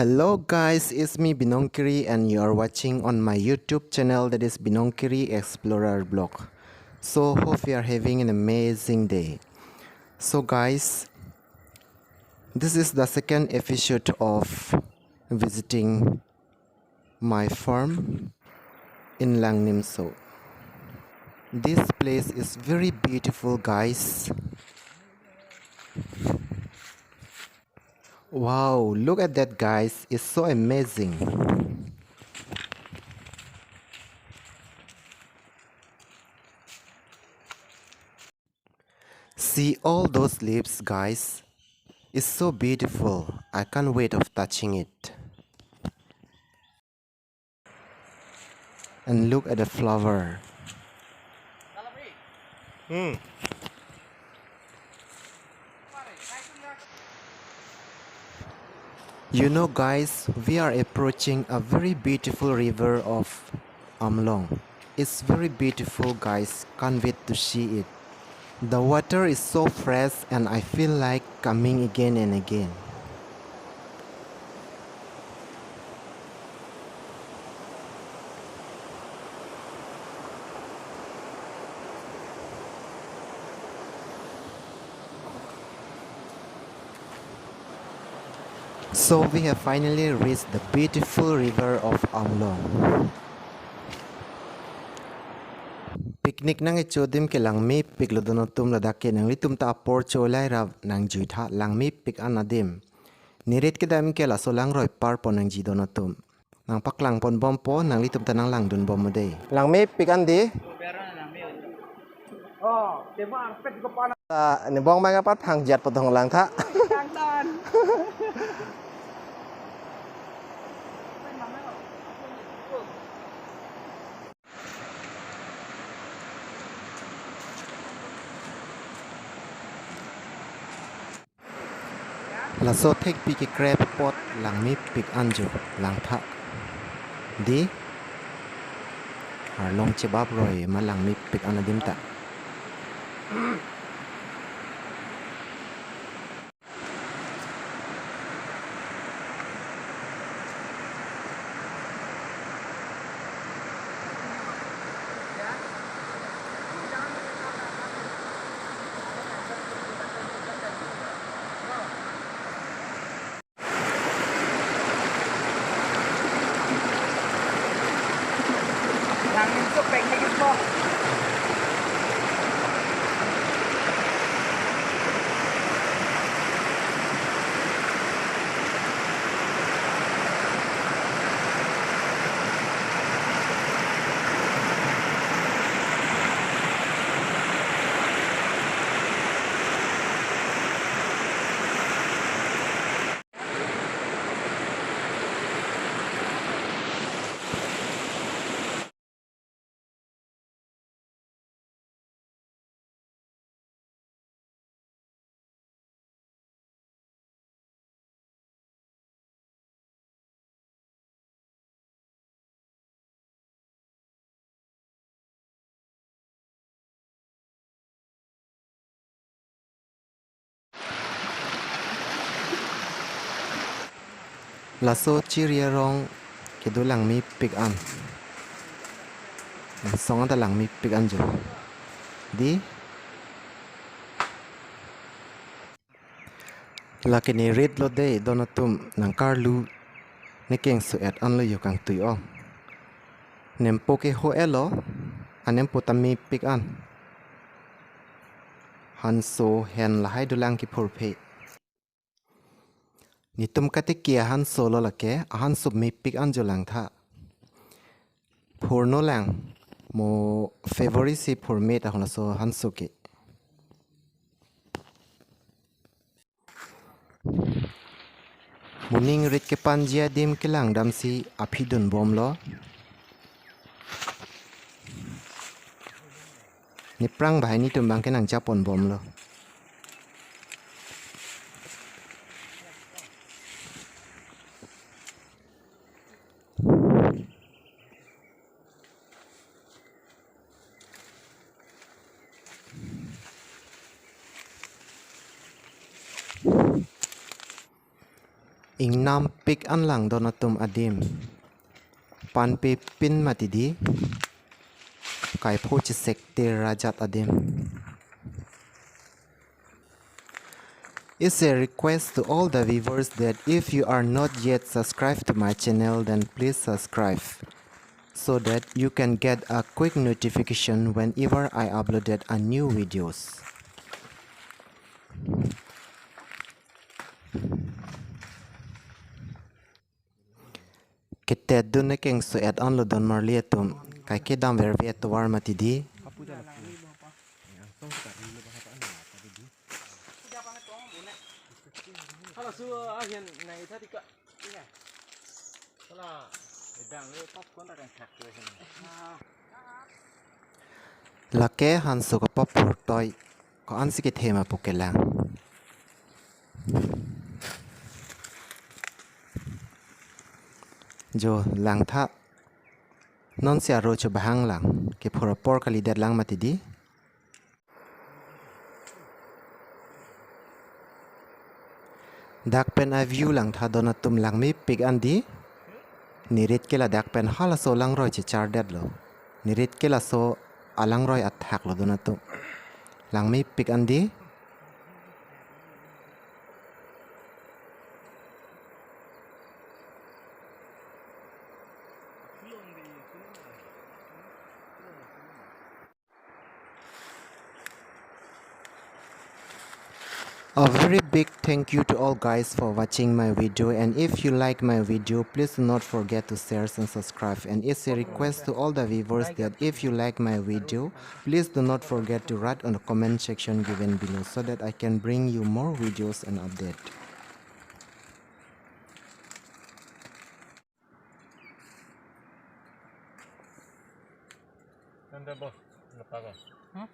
Hello guys, it's me Binongkiri and you are watching on my YouTube channel that is Binongkiri Explorer Blog. So hope you are having an amazing day. So guys, this is the second episode of visiting my farm in Langnimso. This place is very beautiful guys. Wow, look at that guys, it's so amazing. See all those leaves guys, it's so beautiful, I can't wait of touching it. And look at the flower. You know guys, we are approaching a very beautiful river of Amlong. It's very beautiful guys, can't wait to see it. The water is so fresh and I feel like coming again and again. So we have finally reached the beautiful river of Amlong. Picnic nang ichodim ke langmi pik lodonotum ladake nang litum ta apor cholai rav nang juitha langmi pik anadim. Nirit ke dam ke la solang roi par pon nang jidonotum. Nang paklang pon bompo nang litum tanang lang dun bom mudei. Langmi pik andi. Oh, tiba arpet ko pa na. Ni bong mai ngapat hang jat potong lang tha. Hang ton. La so tek piki crab pot lang mi pik anjo lang tha di har long chebab roi ma lang mi pik anadim ta Langin so picnic po. la so chiria rong ke do lang mi pik an song ta lang mi pik anjo di la ke ni red lo de donatum nang karlu ne keng su et an lo yo kang tui ong nem po ke ho elo anem po tam mi pik an han so hen la hai do lang ki phur phe ni tum kate kia han so lo la ke han sub mi pik an jo lang tha phur no lang mo favorite si phur me ta hona so han so ke muning rit ke panjia dim ke lang dam si aphidun bom lo ni prang bahai ni tum bang ke nang japon bom lo Ingnam pik an lang donatum adim. Pan pe pin matidi. Kai pochi sekte rajat adim. It's a request to all the viewers that if you are not yet subscribed to my channel, then please subscribe so that you can get a quick notification whenever I uploaded a new videos. Kita dun na keng so at on lo don marlietum kai kedam verviet to war matidi. Kalau suruh agen naik tadi kak, ini. Kalau sedang le pop kon tak khạc rồi thế. Lake hansu ko papur toy ko ansi ke thema pukelang. Jo lang tha non sia ro cho bahang lang ke phora por kali det lang matidi. Dak pen a view lang tha donatum lang mi pig andi. Nirit kela dak pen hala so lang roi chi char det lo. Nirit kela so alang roi attack lo donatum. Lang mi pig andi. A very big thank you to all guys for watching my video, and if you like my video, please do not forget to share and subscribe. And it's a request to all the viewers that if you like my video, please do not forget to write on the comment section given below so that I can bring you more videos and update. Nanti bos, lepas kan?